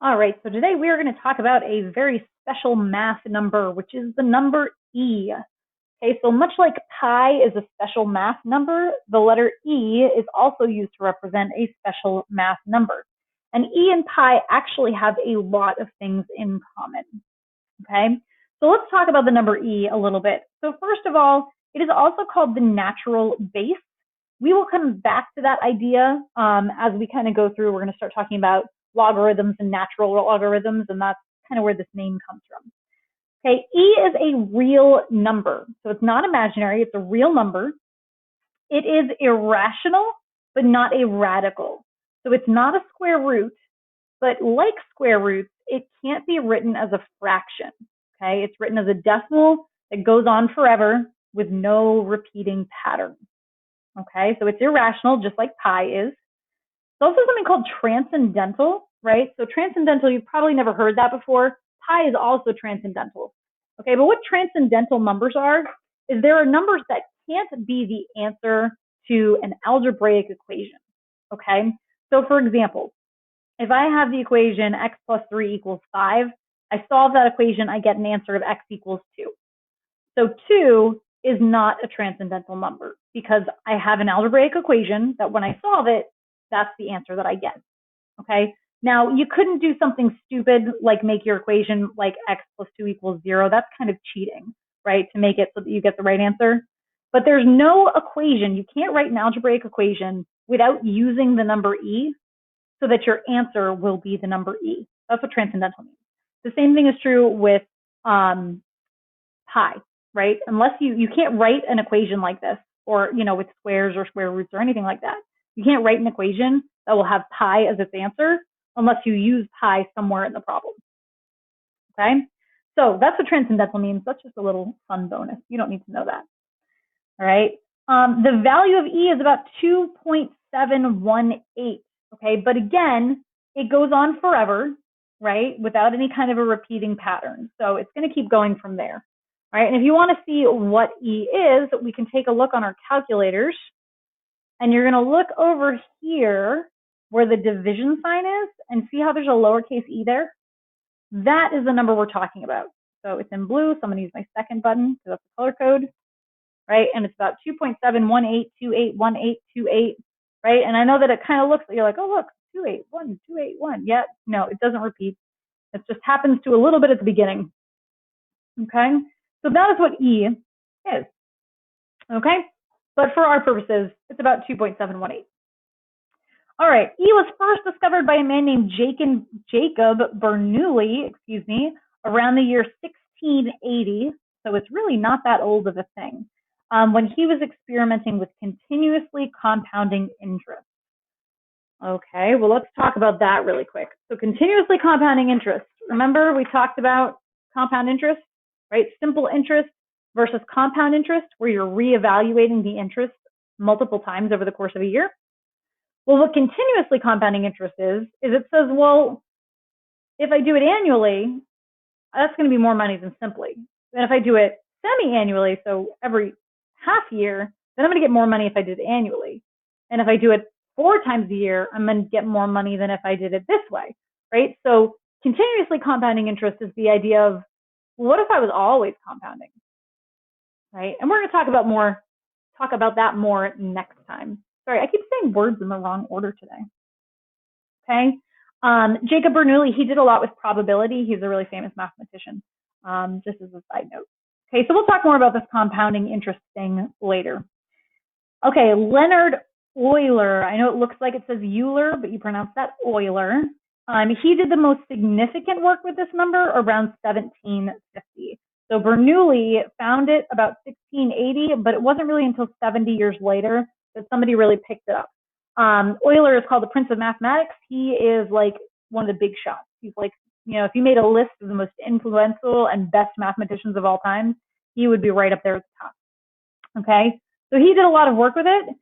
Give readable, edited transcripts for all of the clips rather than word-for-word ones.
All right, so today we are going to talk about a very special math number, which is the number e. Okay, so much like pi is a special math number, the letter e is also used to represent a special math number. And e and pi actually have a lot of things in common. Okay, so let's talk about the number e a little bit. So first of all, it is also called the natural base. We will come back to that idea as we kind of go through. We're going to start talking about logarithms and natural logarithms, and that's kind of where this name comes from. Okay, e is a real number. So it's not imaginary, it's a real number. It is irrational, but not a radical. So it's not a square root, but like square roots, it can't be written as a fraction. Okay, it's written as a decimal that goes on forever with no repeating pattern. Okay, so it's irrational, just like pi is. There's also something called transcendental, right? So transcendental, you've probably never heard that before. Pi is also transcendental. Okay, but what transcendental numbers are is there are numbers that can't be the answer to an algebraic equation. Okay, so for example, if I have the equation x plus 3 equals 5, I solve that equation, I get an answer of x equals 2. So 2 is not a transcendental number because I have an algebraic equation that when I solve it, that's the answer that I get. Okay. Now you couldn't do something stupid like make your equation like x plus 2 equals 0. That's kind of cheating, right? To make it so that you get the right answer. But there's no equation. You can't write an algebraic equation without using the number e so that your answer will be the number e. That's what transcendental means. The same thing is true with pi, right? Unless you can't write an equation like this, or with squares or square roots or anything like that. You can't write an equation that will have pi as its answer unless you use pi somewhere in the problem. Okay, so that's what transcendental means. That's just a little fun bonus. You don't need to know that. All right. The value of e is about 2.718. Okay, but again, it goes on forever, right, without any kind of a repeating pattern. So it's going to keep going from there. All right, and if you want to see what e is, we can take a look on our calculators. And you're going to look over here where the division sign is and see how there's a lowercase e there? That is the number we're talking about. So it's in blue, so I'm going to use my second button because that's the color code, right? And it's about 2.718281828, right? And I know that it kind of looks like you're like, oh, look, 281, Yeah, no, it doesn't repeat. It just happens to a little bit at the beginning. Okay, so that is what e is. Okay, but for our purposes, it's about 2.718. All right, e was first discovered by a man named Jacob Bernoulli, around the year 1680. So it's really not that old of a thing. When he was experimenting with continuously compounding interest. Okay, well, let's talk about that really quick. So continuously compounding interest. Remember we talked about compound interest, right? Simple interest versus compound interest, where you're reevaluating the interest multiple times over the course of a year. Well, what continuously compounding interest is it says, well, if I do it annually, that's going to be more money than simply. And if I do it semi-annually, so every half year, then I'm going to get more money if I did it annually. And if I do it 4 times a year, I'm going to get more money than if I did it this way, right? So continuously compounding interest is the idea of, what if I was always compounding, right? And we're going to talk about that more next time. Sorry, I keep saying words in the wrong order today. Okay. Jacob Bernoulli, he did a lot with probability. He's a really famous mathematician, just as a side note. Okay, so we'll talk more about this compounding interest thing later. Okay, Leonard Euler. I know it looks like it says Euler, but you pronounce that Euler. He did the most significant work with this number around 1750. So Bernoulli found it about 1680, but it wasn't really until 70 years later that somebody really picked it up. Euler is called the Prince of Mathematics. He is like one of the big shots. He's like, if you made a list of the most influential and best mathematicians of all time, he would be right up there at the top. Okay, so he did a lot of work with it.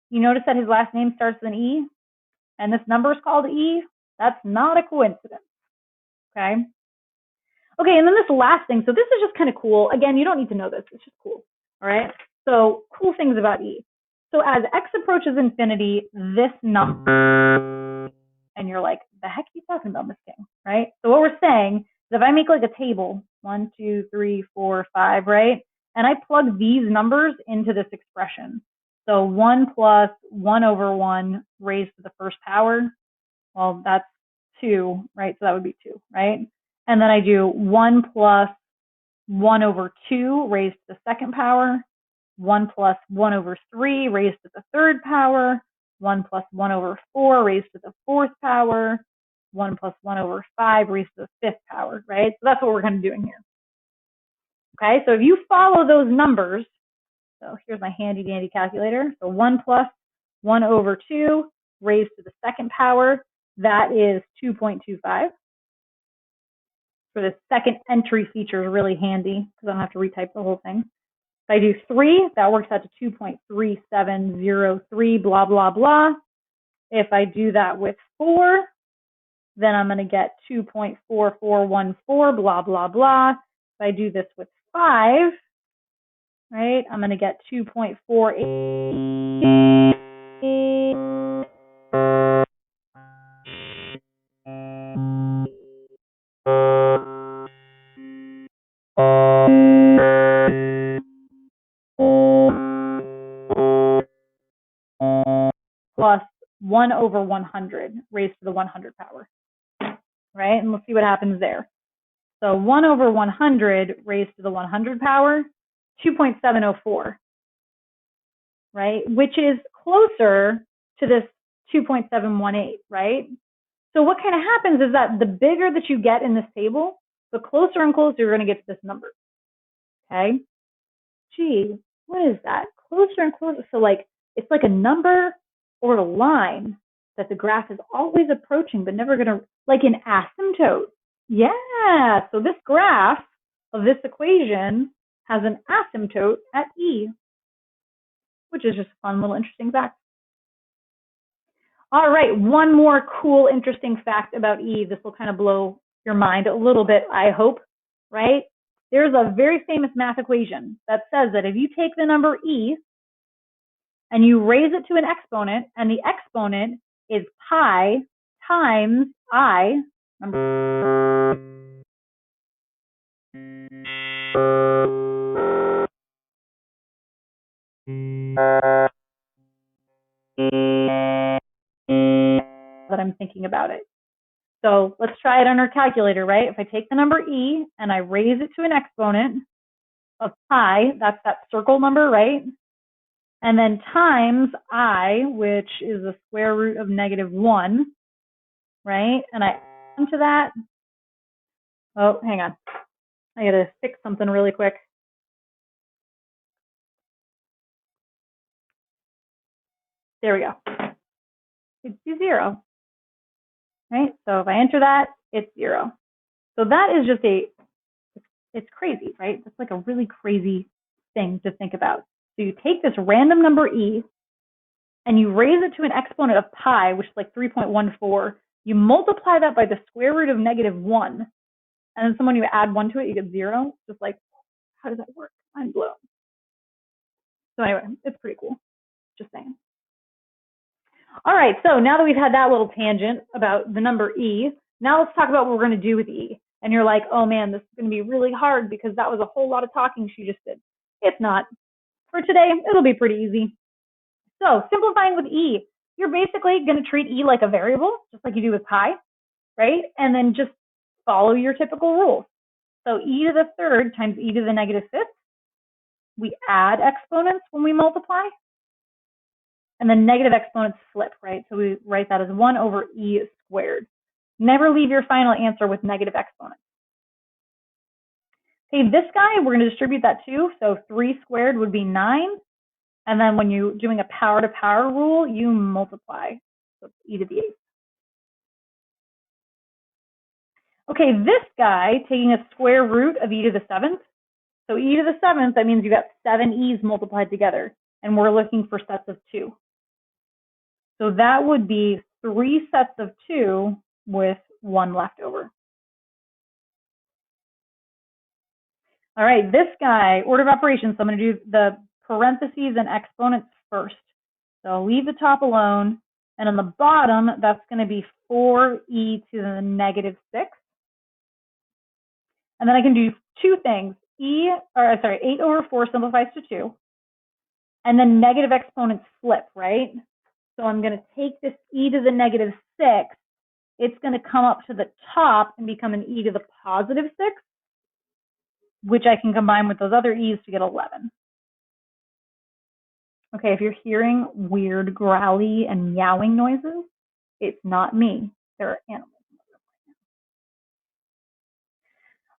You notice that his last name starts with an E, and this number is called E. That's not a coincidence. Okay. Okay, and then this last thing. So this is just kind of cool. Again, you don't need to know this. It's just cool. All right. So cool things about E. So as x approaches infinity, this number And you're like, the heck are you talking about, Miss King, right? So what we're saying is if I make like a table, 1, 2, 3, 4, 5, right? And I plug these numbers into this expression. So 1 plus 1 over 1 raised to the first power. Well, that's 2, right? So that would be 2, right? And then I do 1 plus 1 over 2 raised to the second power. 1 plus 1 over 3 raised to the third power. 1 plus 1 over 4 raised to the fourth power. 1 plus 1 over 5 raised to the fifth power, right? So that's what we're kind of doing here. Okay, so if you follow those numbers, so here's my handy dandy calculator. So 1 plus 1 over 2 raised to the second power, that is 2.25. For the second entry feature is really handy because I don't have to retype the whole thing. If I do 3, that works out to 2.3703, blah, blah, blah. If I do that with 4, then I'm going to get 2.4414, blah, blah, blah. If I do this with 5, right, I'm going to get 2.48. Plus 1 over 100 raised to the 100 power, right? And we'll see what happens there. So 1 over 100 raised to the 100 power, 2.704, right? Which is closer to this 2.718, right? So what kind of happens is that the bigger that you get in this table, the closer and closer you're going to get to this number, okay? Gee, what is that? Closer and closer. So like, it's like a number or a line that the graph is always approaching, but never going to, like an asymptote. Yeah, so this graph of this equation has an asymptote at E, which is just a fun little interesting fact. All right, one more cool, interesting fact about E. This will kind of blow your mind a little bit, I hope, right? There's a very famous math equation that says that if you take the number E and you raise it to an exponent, and the exponent is pi times I, that I'm thinking about it. So let's try it on our calculator, right? If I take the number E and I raise it to an exponent of pi, that's that circle number, right? And then times I, which is the square root of -1, right? And I add to that. Oh, hang on. I gotta fix something really quick. There we go. It's 0, right? So if I enter that, it's 0. So that is just it's crazy, right? It's like a really crazy thing to think about. So you take this random number E and you raise it to an exponent of pi, which is like 3.14. You multiply that by the square root of -1. And then when you add 1 to it, you get 0. Just like, how does that work? I'm blown. So anyway, it's pretty cool. Just saying. All right, so now that we've had that little tangent about the number E, now let's talk about what we're going to do with E. And you're like, oh man, this is going to be really hard because that was a whole lot of talking she just did. It's not. For today, it'll be pretty easy. So simplifying with E, you're basically going to treat E like a variable, just like you do with pi, right? And then just follow your typical rules. So e to the third times e to the -5th. We add exponents when we multiply. And then negative exponents flip, right? So we write that as 1 over e squared. Never leave your final answer with negative exponents. Okay, this guy, we're going to distribute that too. So 3 squared would be 9. And then when you're doing a power-to-power rule, you multiply. So it's e to the 8th. Okay, this guy, taking a square root of e to the 7th. So e to the 7th, that means you got 7 e's multiplied together. And we're looking for sets of 2. So that would be 3 sets of 2 with 1 left over. All right, this guy, order of operations, so I'm going to do the parentheses and exponents first. So I'll leave the top alone. And on the bottom, that's going to be 4e to the negative 6. And then I can do two things. 8 over 4 simplifies to 2. And then negative exponents flip, right? So I'm going to take this e to the negative 6. It's going to come up to the top and become an e to the positive 6, which I can combine with those other e's to get 11. Okay, if you're hearing weird growly and meowing noises, it's not me. There are animals.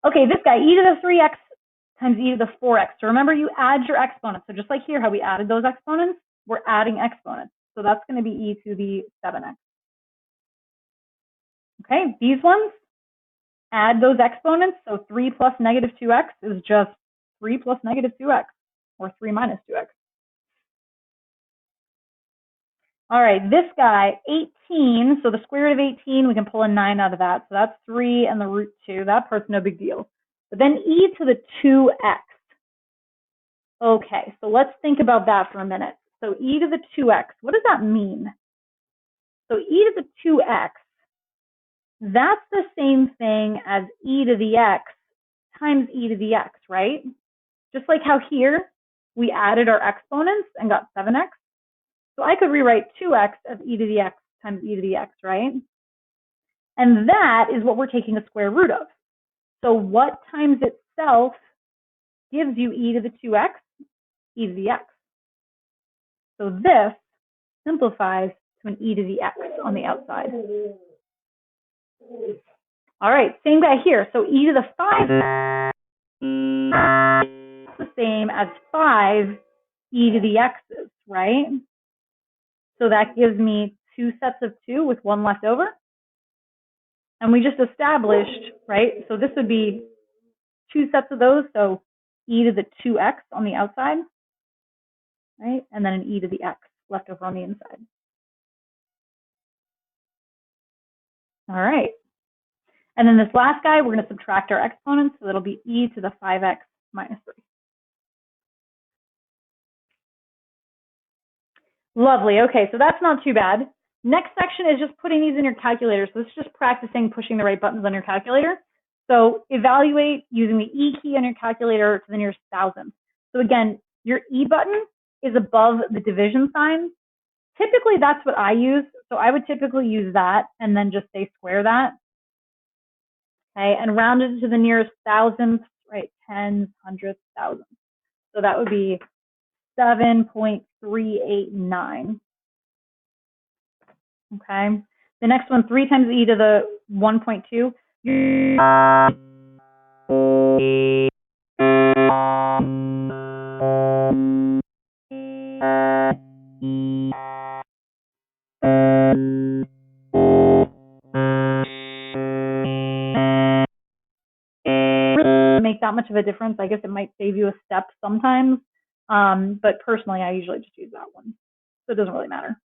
Okay, this guy, e to the 3x times e to the 4x. So remember, you add your exponents. So just like here, how we added those exponents, we're adding exponents. So that's going to be e to the 7x. Okay, these ones, add those exponents. So 3 plus negative 2x is just 3 plus negative 2x, or 3 minus 2x. All right, this guy, 18. So the square root of 18, we can pull a 9 out of that. So that's 3 and the root 2. That part's no big deal. But then e to the 2x. Okay, so let's think about that for a minute. So e to the 2x, what does that mean? So e to the 2x, that's the same thing as e to the x times e to the x, right? Just like how here we added our exponents and got 7x. So I could rewrite 2x as e to the x times e to the x, right? And that is what we're taking the square root of. So what times itself gives you e to the 2x? E to the x. So this simplifies to an e to the x on the outside. All right, same guy here. So e to the 5 is the same as 5 e to the x's, right? So that gives me 2 sets of 2 with 1 left over. And we just established, right? So this would be 2 sets of those. So e to the 2x on the outside, right? And then an e to the x left over on the inside. All right. And then this last guy, we're going to subtract our exponents. So that'll be e to the 5x minus 3. Lovely. Okay, so that's not too bad. Next section is just putting these in your calculator. So this is just practicing pushing the right buttons on your calculator. So evaluate using the E key on your calculator to the nearest thousandth. So again, your E button is above the division sign. Typically, that's what I use. So I would typically use that and then just say square that. Okay, and round it to the nearest thousandth, right? Tens, hundredths, thousandths. So that would be 7.389. Okay. The next one, 3 times e to the 1.2. Make that much of a difference. I guess it might save you a step sometimes. But personally, I usually just use that one. So it doesn't really matter.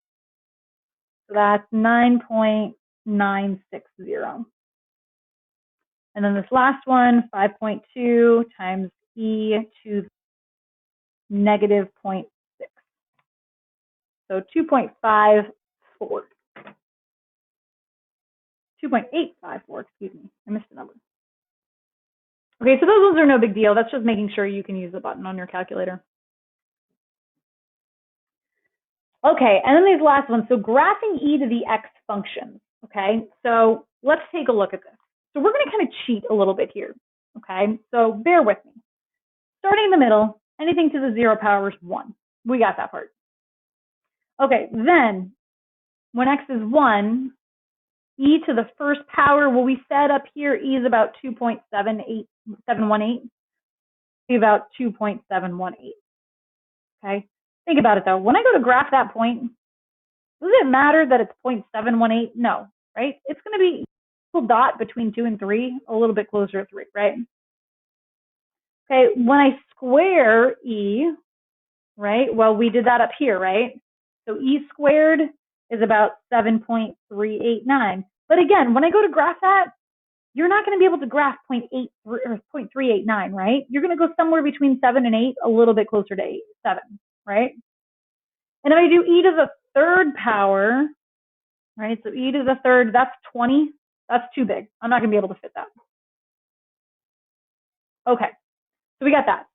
So that's 9.960. And then this last one, 5.2 times e to negative 0.6. So 2.54. 2.854, excuse me. I missed the number. Okay, so those ones are no big deal. That's just making sure you can use the button on your calculator. Okay, and then these last ones. So graphing e to the x functions. Okay, so let's take a look at this. So we're going to kind of cheat a little bit here. Okay, so bear with me. Starting in the middle, anything to the 0 power is 1. We got that part. Okay, then when x is 1, e to the first power, well, we said up here e is about 2.718. About 2.718. Okay, think about it though. When I go to graph that point, does it matter that it's 0.718? No, right? It's going to be a little dot between 2 and 3, a little bit closer to 3, right? Okay, when I square e, right? Well, we did that up here, right? So e squared is about 7.389. But again, when I go to graph that, you're not going to be able to graph 0.389, right? You're going to go somewhere between 7 and 8, a little bit closer to 7, right? And if I do e to the third power, right? So e to the third, that's 20. That's too big. I'm not going to be able to fit that. Okay, so we got that.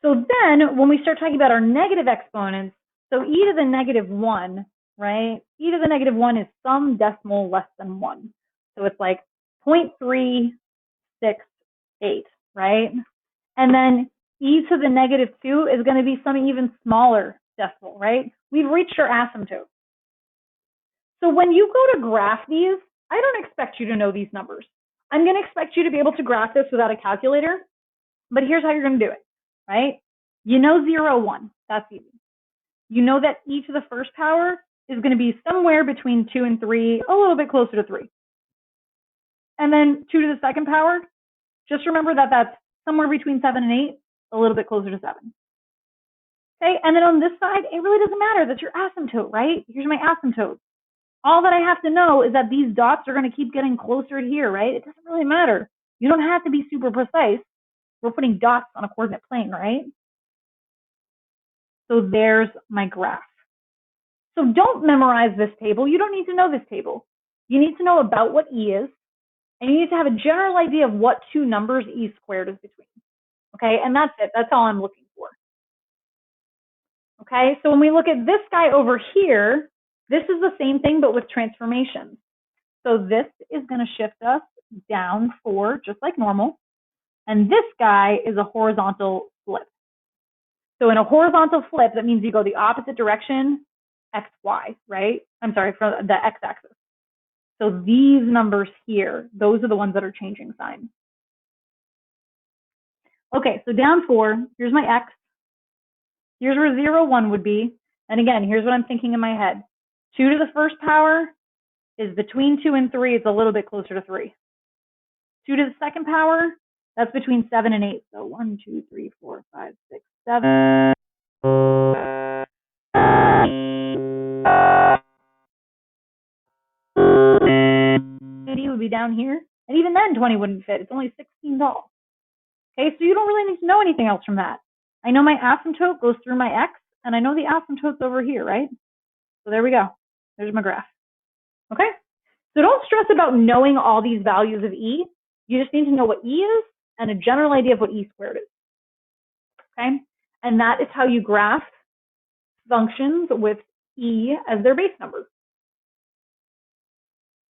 So then when we start talking about our negative exponents, so e to the negative 1, right? E to the negative 1 is some decimal less than 1. So it's like 0.368, right? And then e to the negative 2 is going to be some even smaller decimal, right? We've reached our asymptote. So when you go to graph these, I don't expect you to know these numbers. I'm going to expect you to be able to graph this without a calculator, but here's how you're going to do it, right? You know 0, 1. That's easy. You know that e to the first power is going to be somewhere between 2 and 3, a little bit closer to 3. And then 2 to the second power, just remember that that's somewhere between 7 and 8, a little bit closer to 7. Okay, and then on this side, it really doesn't matter. That's your asymptote, right? Here's my asymptote. All that I have to know is that these dots are going to keep getting closer to here, right? It doesn't really matter. You don't have to be super precise. We're putting dots on a coordinate plane, right? So there's my graph. So don't memorize this table. You don't need to know this table. You need to know about what e is, and you need to have a general idea of what two numbers e squared is between. Okay, and that's it. That's all I'm looking for. Okay, so when we look at this guy over here, this is the same thing but with transformations. So this is going to shift us down 4, just like normal. And this guy is a horizontal flip. So in a horizontal flip, that means you go the opposite direction, x, y, right? I'm sorry, from the x-axis. So these numbers here, those are the ones that are changing sign. Okay, so down 4, here's my x. Here's where 0, 1 would be. And again, here's what I'm thinking in my head. 2 to the first power is between 2 and 3. It's a little bit closer to 3. 2 to the second power, that's between 7 and 8. So 1, 2, 3, 4, 5, 6, 7. 80 would be down here. And even then, 20 wouldn't fit. It's only 16 tall. Okay, so you don't really need to know anything else from that. I know my asymptote goes through my x, and I know the asymptote's over here, right? So there we go. There's my graph. Okay? So don't stress about knowing all these values of e. You just need to know what e is and a general idea of what e squared is. Okay? And that is how you graph functions with e as their base numbers.